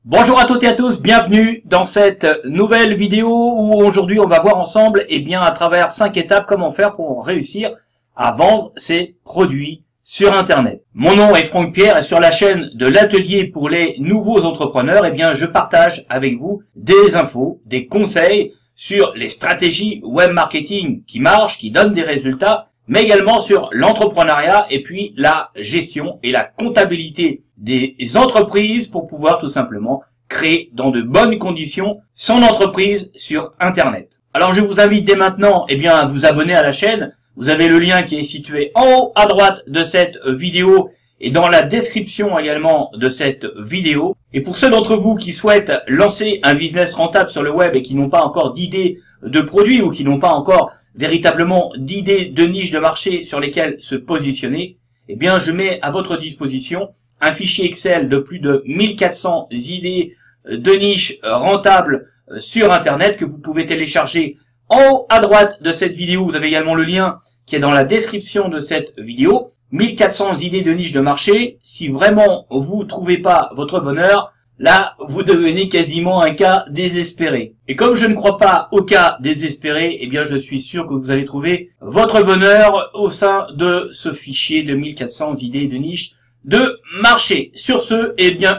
Bonjour à toutes et à tous, bienvenue dans cette nouvelle vidéo où aujourd'hui on va voir ensemble à travers 5 étapes comment faire pour réussir à vendre ses produits sur internet. Mon nom est Franck Pierre et sur la chaîne de l'atelier pour les nouveaux entrepreneurs, je partage avec vous des infos, des conseils sur les stratégies web marketing qui marchent, qui donnent des résultats, mais également sur l'entrepreneuriat et puis la gestion et la comptabilité des entreprises pour pouvoir tout simplement créer dans de bonnes conditions son entreprise sur Internet. Alors je vous invite dès maintenant à vous abonner à la chaîne. Vous avez le lien qui est situé en haut à droite de cette vidéo et dans la description également de cette vidéo. Et pour ceux d'entre vous qui souhaitent lancer un business rentable sur le web et qui n'ont pas encore d'idées de produits ou qui n'ont pas encore véritablement d'idées de niche de marché sur lesquelles se positionner, je mets à votre disposition un fichier Excel de plus de 1400 idées de niche rentables sur Internet que vous pouvez télécharger en haut à droite de cette vidéo. Vous avez également le lien qui est dans la description de cette vidéo. 1400 idées de niche de marché. Si vraiment vous trouvez pas votre bonheur, là, vous devenez quasiment un cas désespéré. Et comme je ne crois pas au cas désespéré, je suis sûr que vous allez trouver votre bonheur au sein de ce fichier de 1400 idées de niche de marché. Sur ce,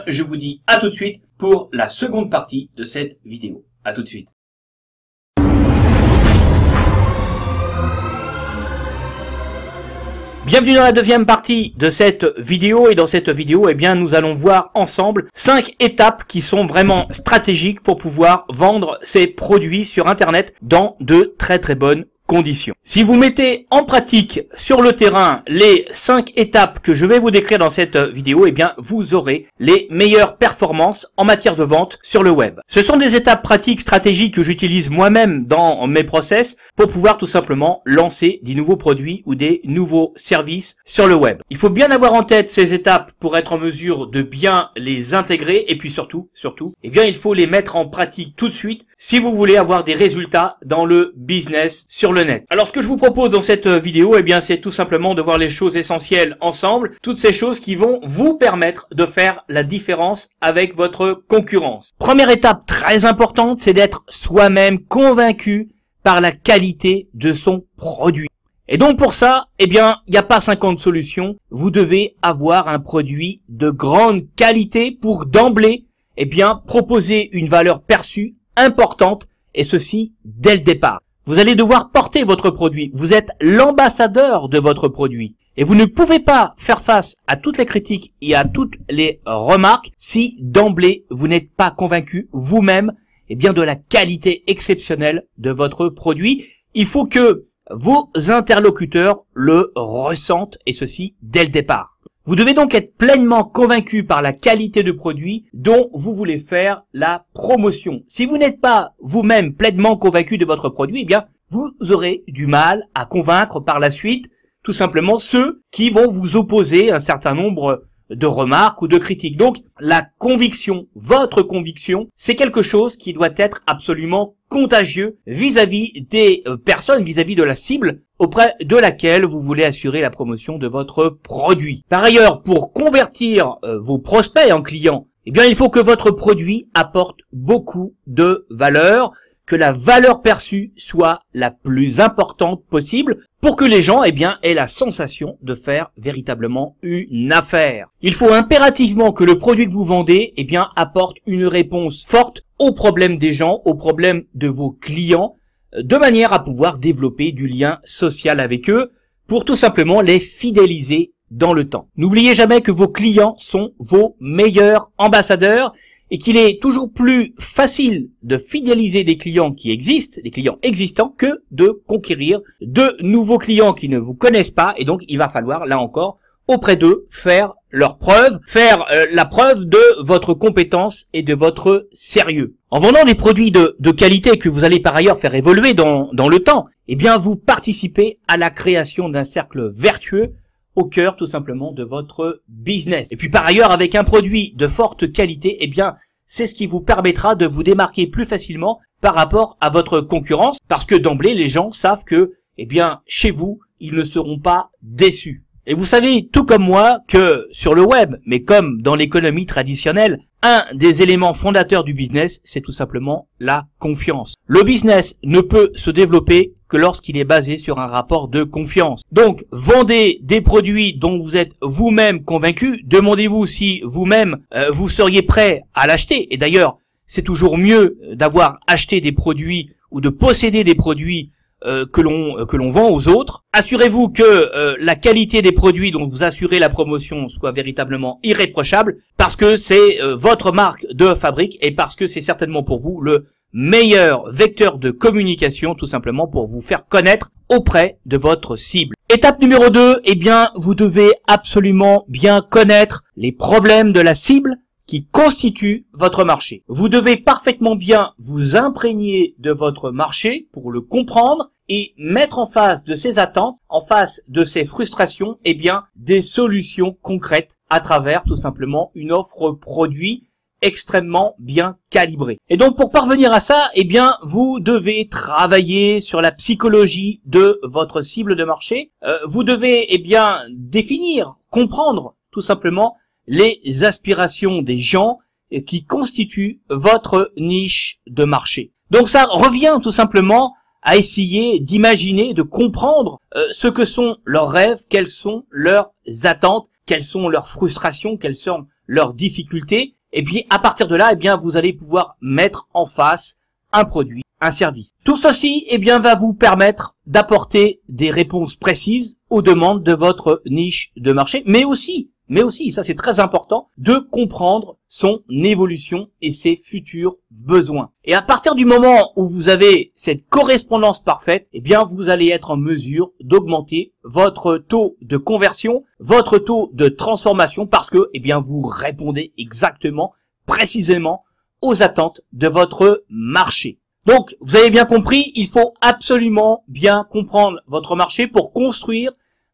je vous dis à tout de suite pour la seconde partie de cette vidéo. À tout de suite. Bienvenue dans la deuxième partie de cette vidéo et dans cette vidéo nous allons voir ensemble 5 étapes qui sont vraiment stratégiques pour pouvoir vendre ses produits sur Internet dans de très bonnes conditions. Si vous mettez en pratique sur le terrain les 5 étapes que je vais vous décrire dans cette vidéo, vous aurez les meilleures performances en matière de vente sur le web. Ce sont des étapes pratiques stratégiques que j'utilise moi-même dans mes process pour pouvoir tout simplement lancer des nouveaux produits ou des nouveaux services sur le web. Il faut bien avoir en tête ces étapes pour être en mesure de bien les intégrer et puis surtout, il faut les mettre en pratique tout de suite si vous voulez avoir des résultats dans le business sur le net. Alors ce que je vous propose dans cette vidéo, c'est tout simplement de voir les choses essentielles ensemble, toutes ces choses qui vont vous permettre de faire la différence avec votre concurrence. Première étape très importante, c'est d'être soi-même convaincu par la qualité de son produit. Et donc pour ça, il n'y a pas 50 solutions, vous devez avoir un produit de grande qualité pour d'emblée, proposer une valeur perçue importante et ceci dès le départ. Vous allez devoir porter votre produit. Vous êtes l'ambassadeur de votre produit. Et vous ne pouvez pas faire face à toutes les critiques et à toutes les remarques si d'emblée vous n'êtes pas convaincu vous-même de la qualité exceptionnelle de votre produit. Il faut que vos interlocuteurs le ressentent et ceci dès le départ. Vous devez donc être pleinement convaincu par la qualité de produit dont vous voulez faire la promotion. Si vous n'êtes pas vous-même pleinement convaincu de votre produit, vous aurez du mal à convaincre par la suite tout simplement ceux qui vont vous opposer un certain nombre de remarques ou de critiques. Donc la conviction, votre conviction, c'est quelque chose qui doit être absolument contagieux vis-à-vis des personnes, vis-à-vis de la cible auprès de laquelle vous voulez assurer la promotion de votre produit. Par ailleurs, pour convertir vos prospects en clients, il faut que votre produit apporte beaucoup de valeur, que la valeur perçue soit la plus importante possible pour que les gens aient la sensation de faire véritablement une affaire. Il faut impérativement que le produit que vous vendez apporte une réponse forte aux problèmes des gens, aux problèmes de vos clients, de manière à pouvoir développer du lien social avec eux pour tout simplement les fidéliser dans le temps. N'oubliez jamais que vos clients sont vos meilleurs ambassadeurs et qu'il est toujours plus facile de fidéliser des clients qui existent, des clients existants, que de conquérir de nouveaux clients qui ne vous connaissent pas. Et donc, il va falloir, là encore, auprès d'eux, faire leur preuve, faire la preuve de votre compétence et de votre sérieux. En vendant des produits de qualité que vous allez par ailleurs faire évoluer dans le temps, vous participez à la création d'un cercle vertueux au cœur tout simplement de votre business. Et puis par ailleurs, avec un produit de forte qualité, c'est ce qui vous permettra de vous démarquer plus facilement par rapport à votre concurrence, parce que d'emblée, les gens savent que, chez vous, ils ne seront pas déçus. Et vous savez, tout comme moi, que sur le web, mais comme dans l'économie traditionnelle, un des éléments fondateurs du business, c'est tout simplement la confiance. Le business ne peut se développer que lorsqu'il est basé sur un rapport de confiance. Donc, vendez des produits dont vous êtes vous-même convaincu. Demandez-vous si vous-même, vous seriez prêt à l'acheter. Et d'ailleurs, c'est toujours mieux d'avoir acheté des produits ou de posséder des produits que l'on vend aux autres. Assurez-vous que la qualité des produits dont vous assurez la promotion soit véritablement irréprochable, parce que c'est votre marque de fabrique et parce que c'est certainement pour vous le meilleur vecteur de communication, tout simplement pour vous faire connaître auprès de votre cible. Étape numéro 2, eh bien, vous devez absolument bien connaître les problèmes de la cible qui constitue votre marché. Vous devez parfaitement bien vous imprégner de votre marché pour le comprendre et mettre en face de ses attentes, en face de ses frustrations, eh bien, des solutions concrètes à travers tout simplement une offre produit extrêmement bien calibrée. Et donc, pour parvenir à ça, eh bien, vous devez travailler sur la psychologie de votre cible de marché. Vous devez, eh bien, définir, comprendre tout simplement les aspirations des gens qui constituent votre niche de marché. Donc ça revient tout simplement à essayer d'imaginer, de comprendre ce que sont leurs rêves, quelles sont leurs attentes, quelles sont leurs frustrations, quelles sont leurs difficultés. Et puis à partir de là, eh bien vous allez pouvoir mettre en face un produit, un service. Tout ceci, eh bien, va vous permettre d'apporter des réponses précises aux demandes de votre niche de marché, mais aussi, ça c'est très important, de comprendre son évolution et ses futurs besoins. Et à partir du moment où vous avez cette correspondance parfaite, eh bien, vous allez être en mesure d'augmenter votre taux de conversion, votre taux de transformation, parce que, eh bien, vous répondez exactement, précisément, aux attentes de votre marché. Donc, vous avez bien compris, il faut absolument bien comprendre votre marché pour construire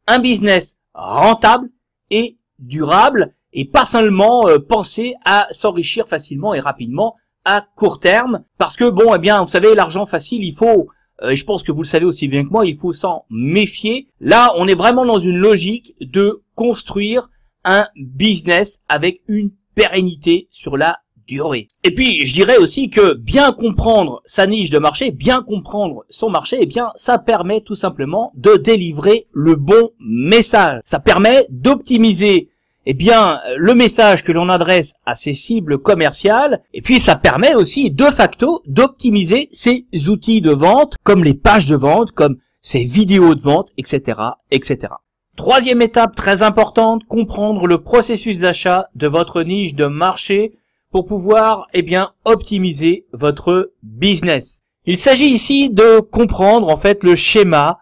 un business rentable et durable, et pas seulement penser à s'enrichir facilement et rapidement à court terme, parce que bon, eh bien, vous savez, l'argent facile, il faut, et je pense que vous le savez aussi bien que moi, il faut s'en méfier. Là, on est vraiment dans une logique de construire un business avec une pérennité sur la durée. Et puis, je dirais aussi que bien comprendre sa niche de marché, bien comprendre son marché, eh bien, ça permet tout simplement de délivrer le bon message. Ça permet d'optimiser, eh bien, le message que l'on adresse à ses cibles commerciales. Et puis, ça permet aussi, de facto, d'optimiser ses outils de vente, comme les pages de vente, comme ses vidéos de vente, etc., etc. Troisième étape très importante, comprendre le processus d'achat de votre niche de marché pour pouvoir, eh bien, optimiser votre business. Il s'agit ici de comprendre, en fait, le schéma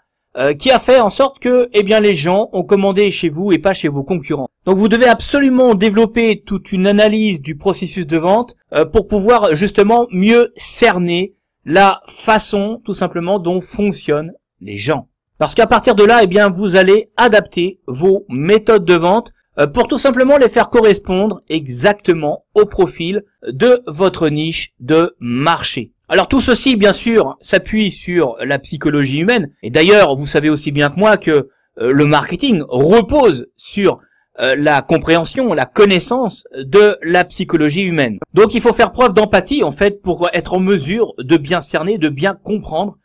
qui a fait en sorte que, eh bien, les gens ont commandé chez vous et pas chez vos concurrents. Donc, vous devez absolument développer toute une analyse du processus de vente pour pouvoir, justement, mieux cerner la façon, tout simplement, dont fonctionnent les gens. Parce qu'à partir de là, eh bien, vous allez adapter vos méthodes de vente pour tout simplement les faire correspondre exactement au profil de votre niche de marché. Alors tout ceci, bien sûr, s'appuie sur la psychologie humaine. Et d'ailleurs, vous savez aussi bien que moi que le marketing repose sur la compréhension, la connaissance de la psychologie humaine. Donc il faut faire preuve d'empathie, en fait, pour être en mesure de bien cerner, de bien comprendre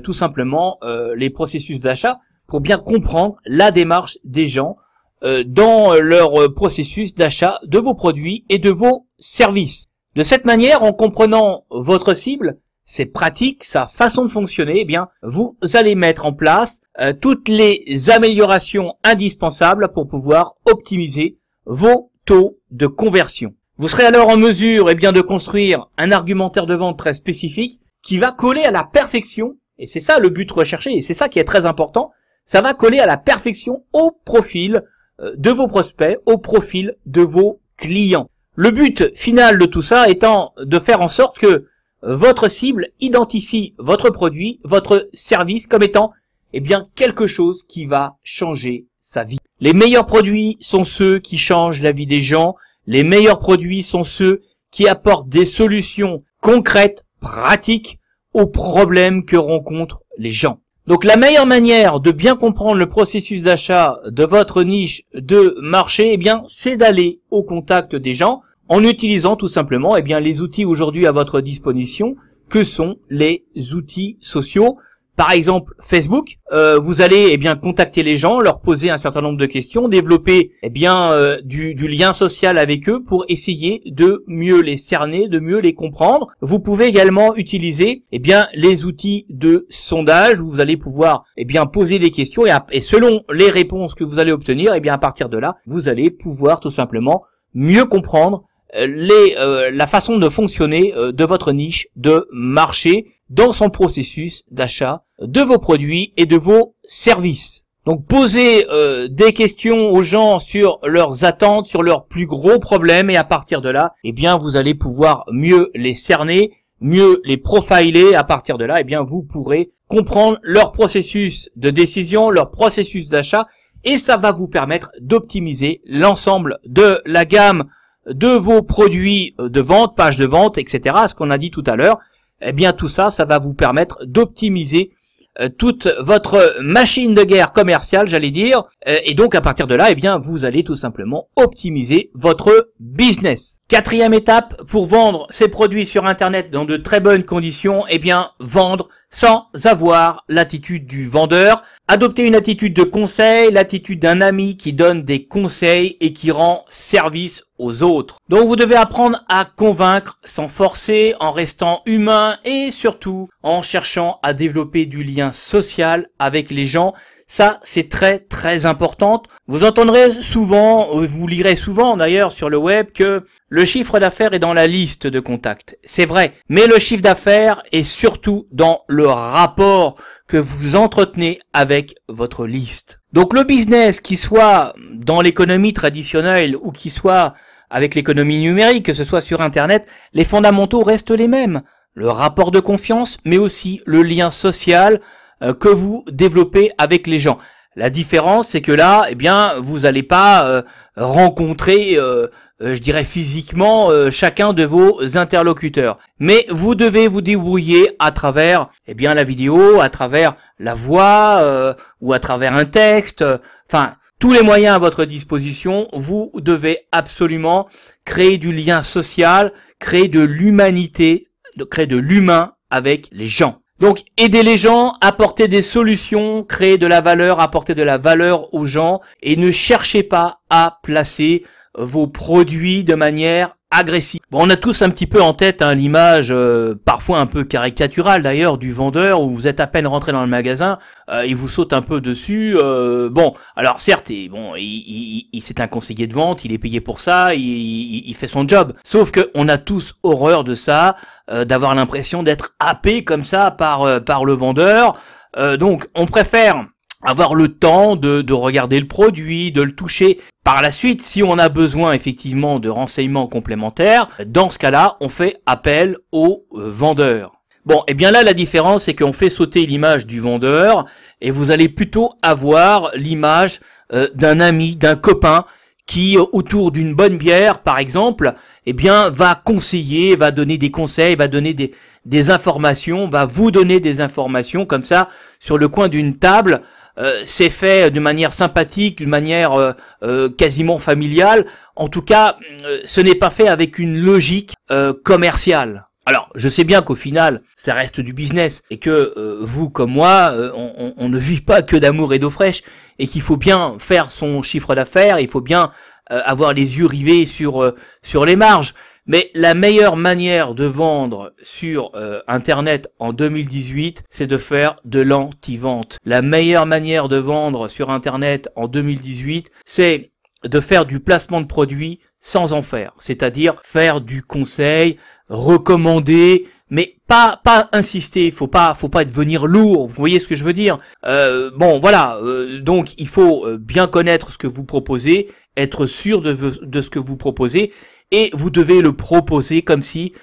tout simplement les processus d'achat, pour bien comprendre la démarche des gens dans leur processus d'achat de vos produits et de vos services. De cette manière, en comprenant votre cible, ses pratiques, sa façon de fonctionner, eh bien, vous allez mettre en place toutes les améliorations indispensables pour pouvoir optimiser vos taux de conversion. Vous serez alors en mesure, eh bien, de construire un argumentaire de vente très spécifique qui va coller à la perfection, et c'est ça le but recherché, et c'est ça qui est très important, ça va coller à la perfection au profil de vos prospects, au profil de vos clients. Le but final de tout ça étant de faire en sorte que votre cible identifie votre produit, votre service comme étant, eh bien, quelque chose qui va changer sa vie. Les meilleurs produits sont ceux qui changent la vie des gens. Les meilleurs produits sont ceux qui apportent des solutions concrètes, pratiques aux problèmes que rencontrent les gens. Donc la meilleure manière de bien comprendre le processus d'achat de votre niche de marché, eh bien, c'est d'aller au contact des gens. en utilisant tout simplement les outils aujourd'hui à votre disposition, que sont les outils sociaux. Par exemple, Facebook, vous allez contacter les gens, leur poser un certain nombre de questions, développer du lien social avec eux pour essayer de mieux les cerner, de mieux les comprendre. Vous pouvez également utiliser les outils de sondage où vous allez pouvoir poser des questions et selon les réponses que vous allez obtenir, à partir de là, vous allez pouvoir tout simplement mieux comprendre la façon de fonctionner de votre niche de marché dans son processus d'achat de vos produits et de vos services. Donc posez des questions aux gens sur leurs attentes, sur leurs plus gros problèmes et à partir de là, vous allez pouvoir mieux les cerner, mieux les profiler. À partir de là, vous pourrez comprendre leur processus de décision, leur processus d'achat et ça va vous permettre d'optimiser l'ensemble de la gamme de vos produits de vente, pages de vente, etc. Ce qu'on a dit tout à l'heure. Tout ça, ça va vous permettre d'optimiser toute votre machine de guerre commerciale, j'allais dire, et donc à partir de là, vous allez tout simplement optimiser votre business. Quatrième étape pour vendre ces produits sur Internet dans de très bonnes conditions, vendre sans avoir l'attitude du vendeur. Adopter une attitude de conseil, l'attitude d'un ami qui donne des conseils et qui rend service aux autres. Donc vous devez apprendre à convaincre sans forcer, en restant humain et surtout en cherchant à développer du lien social avec les gens. Ça, c'est très très important. Vous entendrez souvent, vous lirez souvent d'ailleurs sur le web que le chiffre d'affaires est dans la liste de contacts. C'est vrai, mais le chiffre d'affaires est surtout dans le rapport que vous entretenez avec votre liste. Donc le business, qui soit dans l'économie traditionnelle ou qui soit avec l'économie numérique, que ce soit sur Internet, les fondamentaux restent les mêmes. Le rapport de confiance, mais aussi le lien social que vous développez avec les gens. La différence, c'est que là, vous n'allez pas rencontrer, je dirais physiquement, chacun de vos interlocuteurs. Mais vous devez vous débrouiller à travers, la vidéo, à travers la voix, ou à travers un texte. Enfin, tous les moyens à votre disposition. Vous devez absolument créer du lien social, créer de l'humanité, créer de l'humain avec les gens. Donc, aider les gens, apporter des solutions, créer de la valeur, apporter de la valeur aux gens et ne cherchez pas à placer vos produits de manière agressive. Bon, on a tous un petit peu en tête l'image parfois un peu caricaturale d'ailleurs du vendeur où vous êtes à peine rentré dans le magasin, il vous saute un peu dessus. Bon, alors certes, c'est un conseiller de vente, il est payé pour ça, il fait son job. Sauf que on a tous horreur de ça, d'avoir l'impression d'être happé comme ça par le vendeur. Donc, on préfère avoir le temps de regarder le produit, de le toucher. Par la suite, si on a besoin effectivement de renseignements complémentaires, dans ce cas-là, on fait appel au vendeur. Bon, là, la différence, c'est qu'on fait sauter l'image du vendeur et vous allez plutôt avoir l'image d'un ami, d'un copain qui, autour d'une bonne bière, par exemple, va conseiller, va donner des conseils, va donner des informations, va vous donner des informations comme ça sur le coin d'une table. C'est fait de manière sympathique, d'une manière quasiment familiale. En tout cas, ce n'est pas fait avec une logique commerciale. Alors, je sais bien qu'au final, ça reste du business et que vous comme moi, on ne vit pas que d'amour et d'eau fraîche et qu'il faut bien faire son chiffre d'affaires, il faut bien avoir les yeux rivés sur les marges. Mais la meilleure manière de vendre sur Internet en 2018, c'est de faire de l'anti-vente. La meilleure manière de vendre sur Internet en 2018, c'est de faire du placement de produits sans en faire. C'est-à-dire faire du conseil, recommander, mais pas insister. Faut pas devenir lourd. Vous voyez ce que je veux dire? Bon, voilà. Donc, il faut bien connaître ce que vous proposez, être sûr de ce que vous proposez. Et vous devez le proposer comme si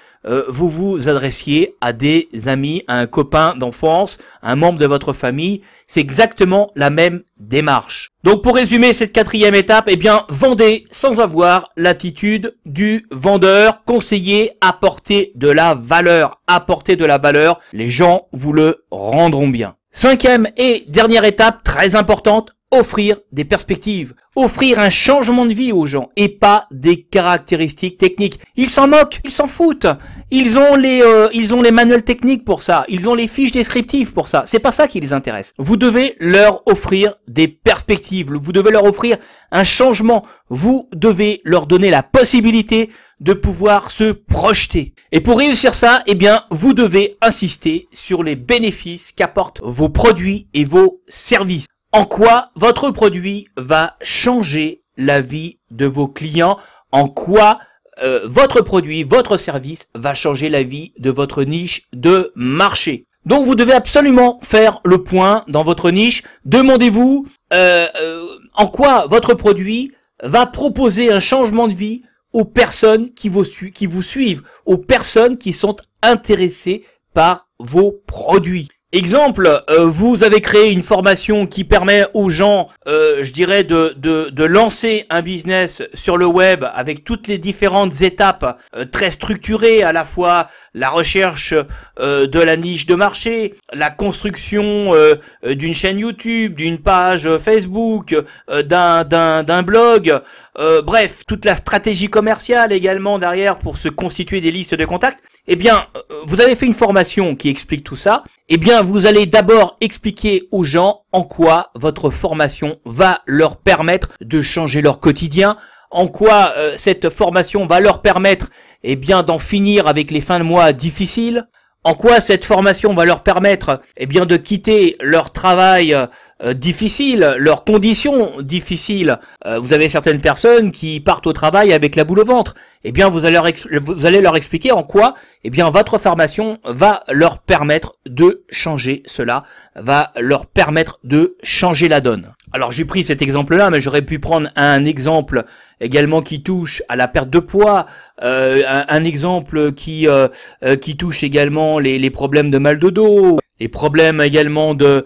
vous vous adressiez à des amis, à un copain d'enfance, à un membre de votre famille. C'est exactement la même démarche. Donc pour résumer cette quatrième étape, vendez sans avoir l'attitude du vendeur. Conseillez, apportez de la valeur. Apportez de la valeur. Les gens vous le rendront bien. Cinquième et dernière étape, très importante, offrir des perspectives, offrir un changement de vie aux gens et pas des caractéristiques techniques. Ils s'en moquent, ils s'en foutent. Ils ont les manuels techniques pour ça, ils ont les fiches descriptives pour ça. C'est pas ça qui les intéresse. Vous devez leur offrir des perspectives, vous devez leur offrir un changement, vous devez leur donner la possibilité de pouvoir se projeter. Et pour réussir ça, eh bien, vous devez insister sur les bénéfices qu'apportent vos produits et vos services. En quoi votre produit va changer la vie de vos clients? En quoi votre produit, votre service va changer la vie de votre niche de marché? Donc vous devez absolument faire le point dans votre niche. Demandez-vous en quoi votre produit va proposer un changement de vie aux personnes qui vous suivent, aux personnes qui sont intéressées par vos produits. Exemple, vous avez créé une formation qui permet aux gens, je dirais, de lancer un business sur le web avec toutes les différentes étapes très structurées, à la fois la recherche de la niche de marché, la construction d'une chaîne YouTube, d'une page Facebook, d'un blog, bref, toute la stratégie commerciale également derrière pour se constituer des listes de contacts. Eh bien, vous avez fait une formation qui explique tout ça. Eh bien, vous allez d'abord expliquer aux gens en quoi votre formation va leur permettre de changer leur quotidien, en quoi cette formation va leur permettre, eh bien, d'en finir avec les fins de mois difficiles, en quoi cette formation va leur permettre, eh bien, de quitter leur travail difficile, leurs conditions difficiles. Vous avez certaines personnes qui partent au travail avec la boule au ventre. Eh bien, vous allez leur expliquer en quoi, eh bien, votre formation va leur permettre de changer cela, va leur permettre de changer la donne. Alors, j'ai pris cet exemple-là, mais j'aurais pu prendre un exemple également qui touche à la perte de poids, un exemple qui touche également les problèmes de mal de dos, les problèmes également de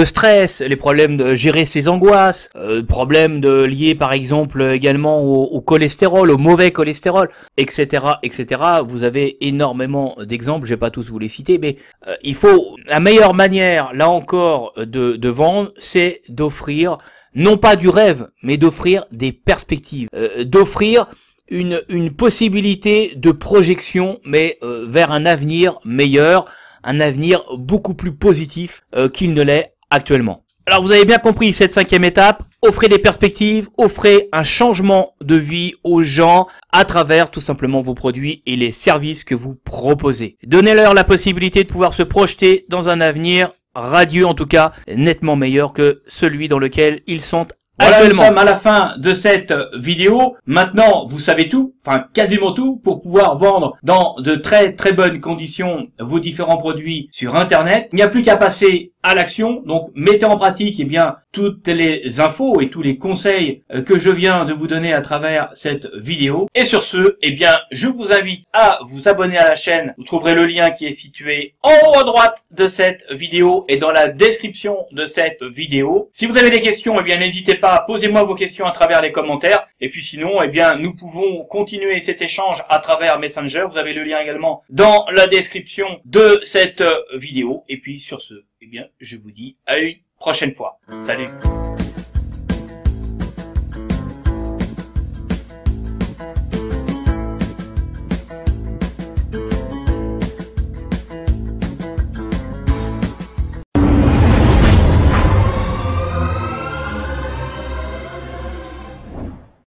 stress, les problèmes de gérer ses angoisses, problèmes liés par exemple également au cholestérol, au mauvais cholestérol, etc., etc. Vous avez énormément d'exemples, je vais pas tous vous les citer, mais il faut, la meilleure manière, là encore, de vendre, c'est d'offrir non pas du rêve, mais d'offrir des perspectives, d'offrir une possibilité de projection, mais vers un avenir meilleur, un avenir beaucoup plus positif qu'il ne l'est actuellement. Alors vous avez bien compris cette cinquième étape, offrez des perspectives, offrez un changement de vie aux gens à travers tout simplement vos produits et les services que vous proposez. Donnez-leur la possibilité de pouvoir se projeter dans un avenir radieux, en tout cas nettement meilleur que celui dans lequel ils sont Voilà, nous sommes à la fin de cette vidéo. Maintenant, vous savez tout, enfin quasiment tout, pour pouvoir vendre dans de très très bonnes conditions vos différents produits sur Internet. Il n'y a plus qu'à passer à l'action. Donc, mettez en pratique, eh bien, toutes les infos et tous les conseils que je viens de vous donner à travers cette vidéo. Et sur ce, eh bien, je vous invite à vous abonner à la chaîne. Vous trouverez le lien qui est situé en haut à droite de cette vidéo et dans la description de cette vidéo. Si vous avez des questions, eh bien, n'hésitez pas, posez-moi vos questions à travers les commentaires. Et puis sinon, eh bien, nous pouvons continuer cet échange à travers Messenger. Vous avez le lien également dans la description de cette vidéo. Et puis sur ce, eh bien, je vous dis à une prochaine fois. Salut!